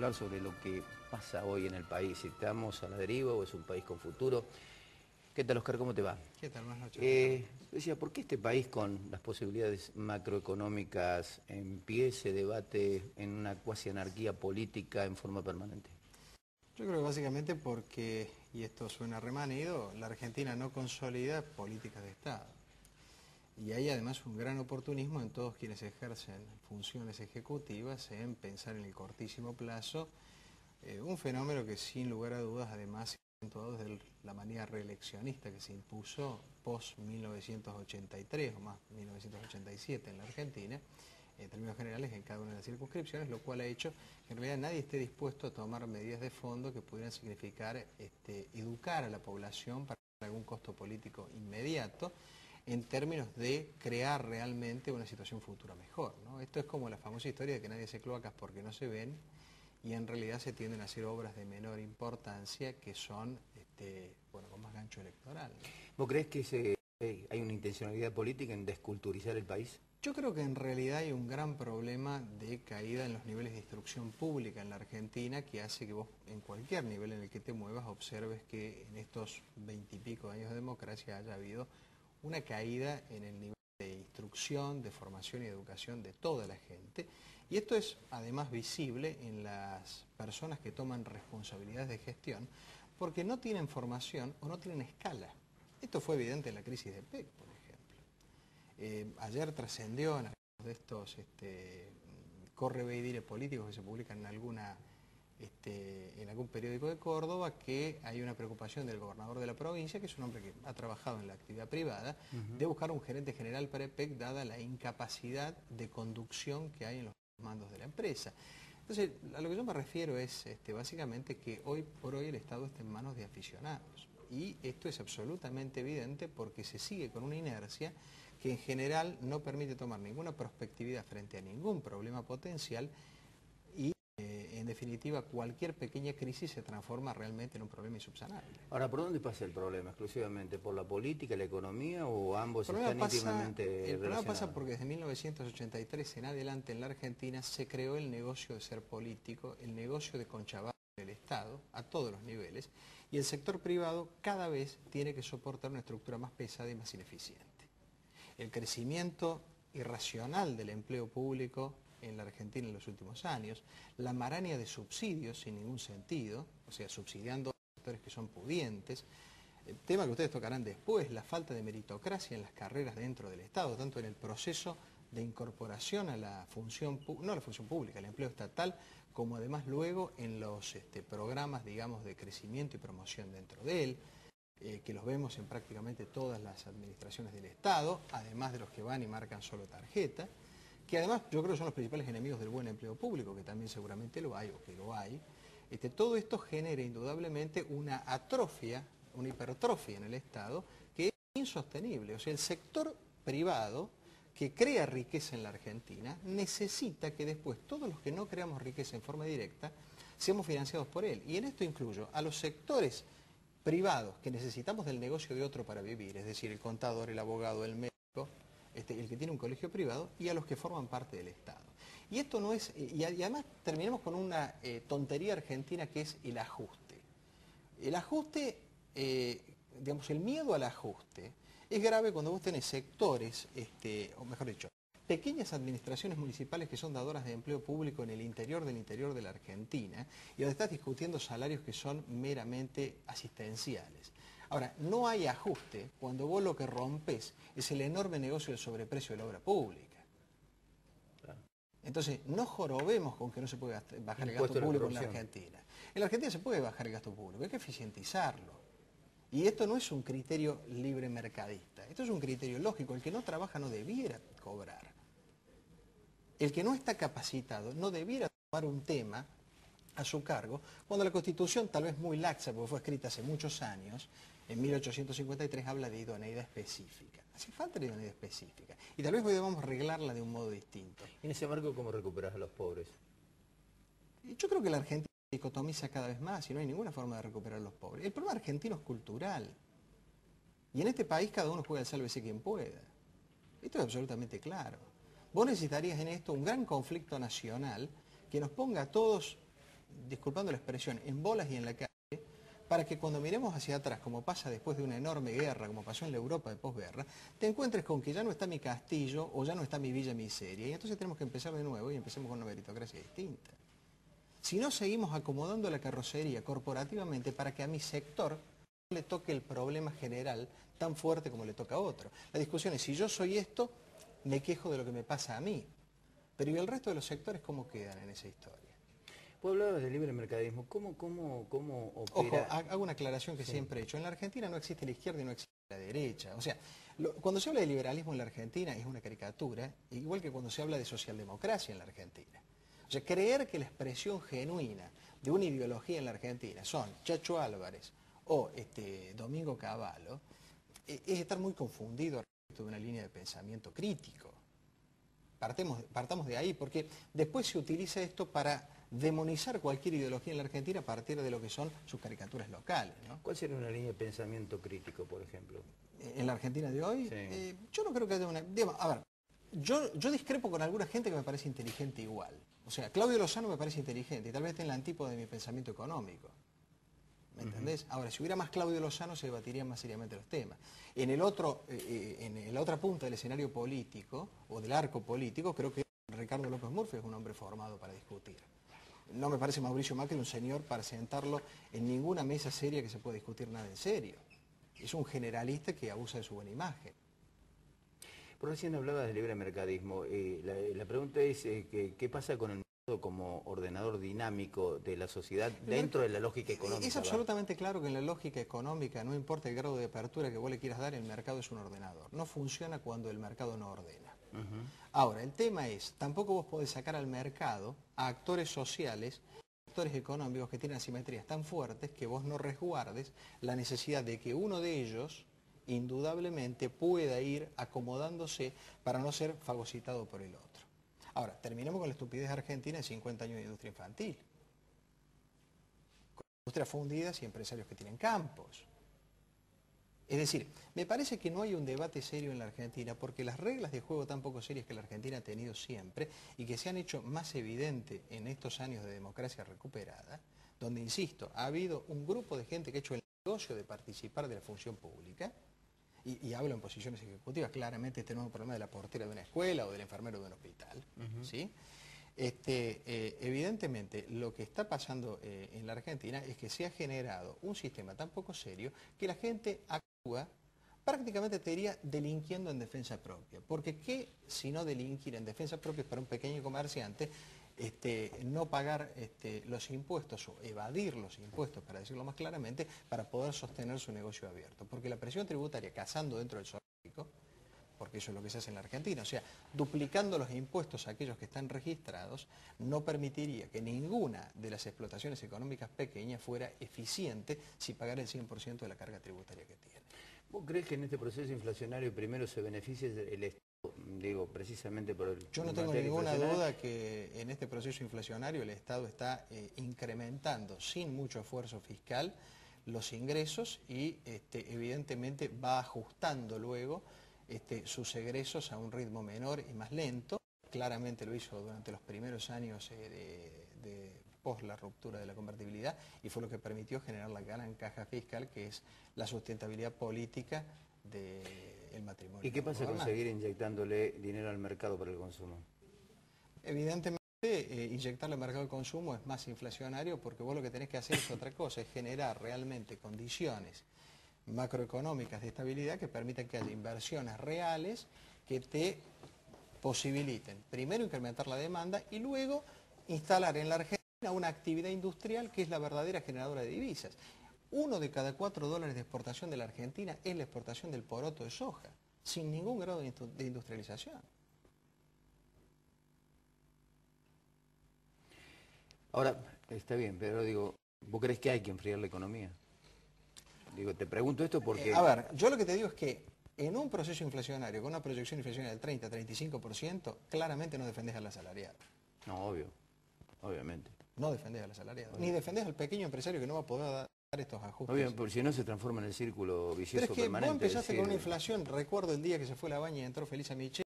hablar sobre lo que pasa hoy en el país. Si estamos a la deriva o es un país con futuro. ¿Qué tal, Oscar? ¿Cómo te va? ¿Qué tal? Buenas noches. Decía, ¿por qué este país con las posibilidades macroeconómicas en pie se debate en una cuasi anarquía política en forma permanente? Yo creo que básicamente porque, y esto suena remanido, la Argentina no consolida políticas de Estado. Y hay además un gran oportunismo en todos quienes ejercen funciones ejecutivas en pensar en el cortísimo plazo, un fenómeno que sin lugar a dudas además se ha acentuado desde la manera reeleccionista que se impuso post-1983 o más 1987 en la Argentina, en términos generales en cada una de las circunscripciones, lo cual ha hecho que en realidad nadie esté dispuesto a tomar medidas de fondo que pudieran significar educar a la población para algún costo político inmediato, en términos de crear realmente una situación futura mejor, ¿no? Esto es como la famosa historia de que nadie hace cloacas porque no se ven, y en realidad se tienden a hacer obras de menor importancia que son con más gancho electoral, ¿no? ¿Vos creés que hay una intencionalidad política en desculturizar el país? Yo creo que en realidad hay un gran problema de caída en los niveles de instrucción pública en la Argentina que hace que vos en cualquier nivel en el que te muevas observes que en estos 20 y pico años de democracia haya habido una caída en el nivel de instrucción, de formación y educación de toda la gente. Y esto es además visible en las personas que toman responsabilidades de gestión porque no tienen formación o no tienen escala. Esto fue evidente en la crisis de PEC, por ejemplo. Ayer trascendió en algunos de estos corre ve y dire políticos que se publican en algún periódico de Córdoba, que hay una preocupación del gobernador de la provincia, que es un hombre que ha trabajado en la actividad privada, de buscar un gerente general para EPEC, dada la incapacidad de conducción que hay en los mandos de la empresa. Entonces, a lo que yo me refiero es básicamente que hoy por hoy el Estado está en manos de aficionados. Y esto es absolutamente evidente porque se sigue con una inercia que en general no permite tomar ninguna prospectividad frente a ningún problema potencial y en definitiva cualquier pequeña crisis se transforma realmente en un problema insubsanable. Ahora, ¿por dónde pasa el problema? ¿Exclusivamente por la política, la economía o ambos están íntimamente relacionados? El problema pasa porque desde 1983 en adelante en la Argentina se creó el negocio de ser político, el negocio de conchavar el Estado a todos los niveles, y el sector privado cada vez tiene que soportar una estructura más pesada y más ineficiente. El crecimiento irracional del empleo público en la Argentina en los últimos años, la maraña de subsidios sin ningún sentido, o sea, subsidiando a sectores que son pudientes, el tema que ustedes tocarán después, la falta de meritocracia en las carreras dentro del Estado, tanto en el proceso de incorporación a la función, no a la función pública, al empleo estatal, como además luego en los programas, digamos, de crecimiento y promoción dentro de él, que los vemos en prácticamente todas las administraciones del Estado, además de los que van y marcan solo tarjeta, que además yo creo que son los principales enemigos del buen empleo público, que también seguramente lo hay o que lo hay. Todo esto genera indudablemente una atrofia, una hipertrofia en el Estado que es insostenible. O sea, el sector privado que crea riqueza en la Argentina necesita que después todos los que no creamos riqueza en forma directa seamos financiados por él. Y en esto incluyo a los sectores privados que necesitamos del negocio de otro para vivir, es decir, el contador, el abogado, el médico, el que tiene un colegio privado, y a los que forman parte del Estado. Y esto no es, y además terminamos con una tontería argentina que es el ajuste. El ajuste, digamos, el miedo al ajuste es grave cuando vos tenés sectores, o mejor dicho, pequeñas administraciones municipales que son dadoras de empleo público en el interior de la Argentina, y donde estás discutiendo salarios que son meramente asistenciales. Ahora, no hay ajuste cuando vos lo que rompes es el enorme negocio del sobreprecio de la obra pública. Claro. Entonces, no jorobemos con que no se puede bajar el gasto público en la Argentina. En la Argentina se puede bajar el gasto público, hay que eficientizarlo. Y esto no es un criterio libre mercadista, esto es un criterio lógico. El que no trabaja no debiera cobrar. El que no está capacitado no debiera tomar un tema a su cargo, cuando la Constitución, tal vez muy laxa, porque fue escrita hace muchos años, en 1853 habla de idoneidad específica. Hace falta la idoneidad específica. Y tal vez hoy debamos arreglarla de un modo distinto. En ese marco, ¿cómo recuperas a los pobres? Yo creo que la Argentina se dicotomiza cada vez más y no hay ninguna forma de recuperar a los pobres. El problema argentino es cultural. Y en este país cada uno juega al sálvese quien pueda. Esto es absolutamente claro. Vos necesitarías en esto un gran conflicto nacional que nos ponga a todos disculpando la expresión, en bolas y en la calle, para que cuando miremos hacia atrás, como pasa después de una enorme guerra, como pasó en la Europa de posguerra, te encuentres con que ya no está mi castillo o ya no está mi villa miseria, y entonces tenemos que empezar de nuevo y empecemos con una meritocracia distinta. Si no, seguimos acomodando la carrocería corporativamente para que a mi sector no le toque el problema general tan fuerte como le toca a otro. La discusión es, si yo soy esto, me quejo de lo que me pasa a mí. Pero ¿y el resto de los sectores cómo quedan en esa historia? Vos hablabas del libre mercadismo. ¿Cómo opera? Ojo, hago una aclaración que siempre he hecho. En la Argentina no existe la izquierda y no existe la derecha. O sea, cuando se habla de liberalismo en la Argentina es una caricatura, igual que cuando se habla de socialdemocracia en la Argentina. O sea, creer que la expresión genuina de una ideología en la Argentina son Chacho Álvarez o Domingo Cavallo, es estar muy confundido respecto de una línea de pensamiento crítico. Partamos de ahí, porque después se utiliza esto para demonizar cualquier ideología en la Argentina a partir de lo que son sus caricaturas locales, ¿no? ¿Cuál sería una línea de pensamiento crítico, por ejemplo? En la Argentina de hoy, Sí. yo no creo que haya una... Digamos, a ver, yo discrepo con alguna gente que me parece inteligente igual. O sea, Claudio Lozano me parece inteligente y tal vez esté en la antípoda de mi pensamiento económico. ¿Me entendés? Ahora, si hubiera más Claudio Lozano se debatirían más seriamente los temas. En la otra punta del escenario político, o del arco político, creo que Ricardo López Murphy es un hombre formado para discutir. No me parece Mauricio Macri un señor para sentarlo en ninguna mesa seria que se pueda discutir nada en serio. Es un generalista que abusa de su buena imagen. Por recién hablabas del libre mercadismo. La pregunta es, ¿qué pasa con el mercado como ordenador dinámico de la sociedad dentro de la lógica económica? Es absolutamente claro que en la lógica económica, no importa el grado de apertura que vos le quieras dar, el mercado es un ordenador. No funciona cuando el mercado no ordena. Ahora, el tema es, tampoco vos podés sacar al mercado a actores sociales, actores económicos que tienen asimetrías tan fuertes que vos no resguardes la necesidad de que uno de ellos indudablemente pueda ir acomodándose para no ser fagocitado por el otro. Ahora, terminemos con la estupidez argentina de 50 años de industria infantil. Con industrias fundidas y empresarios que tienen campos. Es decir, me parece que no hay un debate serio en la Argentina porque las reglas de juego tan poco serias que la Argentina ha tenido siempre y que se han hecho más evidentes en estos años de democracia recuperada, donde, insisto, ha habido un grupo de gente que ha hecho el negocio de participar de la función pública, y hablo en posiciones ejecutivas, claramente este no es un problema de la portera de una escuela o del enfermero de un hospital, ¿sí? Evidentemente, lo que está pasando en la Argentina es que se ha generado un sistema tan poco serio que la gente actúa, prácticamente te diría, delinquiendo en defensa propia. Porque ¿qué si no delinquir en defensa propia para un pequeño comerciante? No pagar los impuestos o evadir los impuestos, para decirlo más claramente, para poder sostener su negocio abierto. Porque la presión tributaria, cazando dentro del zoológico, porque eso es lo que se hace en la Argentina, o sea, duplicando los impuestos a aquellos que están registrados, no permitiría que ninguna de las explotaciones económicas pequeñas fuera eficiente si pagara el 100% de la carga tributaria que tiene. ¿Vos crees que en este proceso inflacionario primero se beneficie el Estado? Digo, precisamente por el... Yo no tengo ninguna duda que en este proceso inflacionario el Estado está incrementando sin mucho esfuerzo fiscal los ingresos y evidentemente va ajustando luego sus egresos a un ritmo menor y más lento. Claramente lo hizo durante los primeros años de pos la ruptura de la convertibilidad y fue lo que permitió generar la gran caja fiscal que es la sustentabilidad política del matrimonio. ¿Y qué pasa con seguir inyectándole dinero al mercado para el consumo? Evidentemente, inyectarle al mercado de consumo es más inflacionario porque vos lo que tenés que hacer es otra cosa, es generar realmente condiciones macroeconómicas de estabilidad que permitan que haya inversiones reales que te posibiliten, primero, incrementar la demanda y luego instalar en la Argentina una actividad industrial que es la verdadera generadora de divisas. 1 de cada 4 dólares de exportación de la Argentina es la exportación del poroto de soja, sin ningún grado de industrialización. Ahora, está bien, pero digo, ¿vos crees que hay que enfriar la economía? Digo, te pregunto esto porque... A ver, yo lo que te digo es que en un proceso inflacionario, con una proyección inflacionaria del 30-35%, claramente no defendés al asalariado. No, obvio, obviamente. No defendés al asalariado, ni defendés al pequeño empresario que no va a poder dar estos ajustes. Obvio, porque si no se transforma en el círculo vicioso pero es que permanente. vos empezaste con una inflación, recuerdo el día que se fue la baña y entró Felisa Michel,